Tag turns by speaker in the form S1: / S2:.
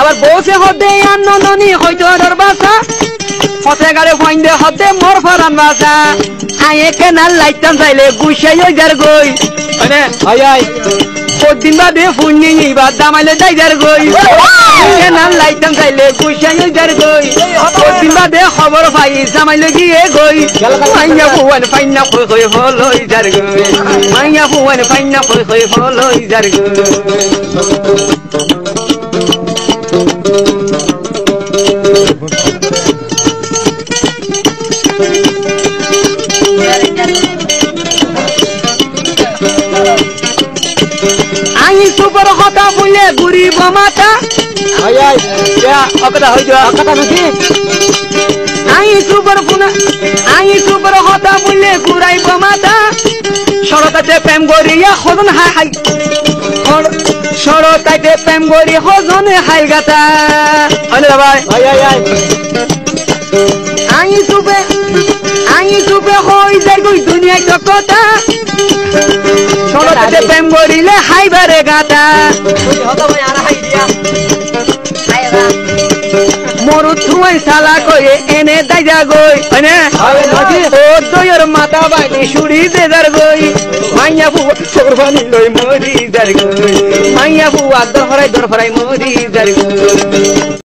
S1: আবার বসে হতে আনন্দনী হইতো দরবাসা হতে গাড়ে ফাইন্দে হতে মোর ফারান বাসা আয়ে কেনাল লাইতাম চাইলে গুছাই ওই যার গই মানে আই আই কদিন বাদে ফুন্নি নিবা দামাইলে যাইদার গই কেনাল লাইতাম চাইলে গুছাই ওই যার গই কদিন বাদে খবর পাই জামাইলে গিয়ে গই মাইয়া ফুয়ান ফাইনা কই কই হলই যার গই মাইয়া ফুয়ান ফাইনা কই কই হলই যার গই আই সুপার কথা বলে গুরিব মাতা আই আই ইয়া অকটা হই যা অকটা নাকি আই সুপার কথা বলে গুরাইব মাতা সরতাতে প্রেম গরিয়া হজন হাই হাই সরতাতে প্রেম গরি হজনে হাই গাতা আরে ভাই আই আই আই আই সুপে হই যাই গই দুনিয়ায় কথা সরতাতে প্রেম গরিলে হাইবারে গাতা মরু থুই সালা কয়ে এনে দাইজা গই মানে ও দয়র মাথা বাইনি শুড়ি দেদার গই মাইয়া বুয়া সরবানি লই মরি দার গই মাইয়া বুয়া দরফরাই মরি দার গই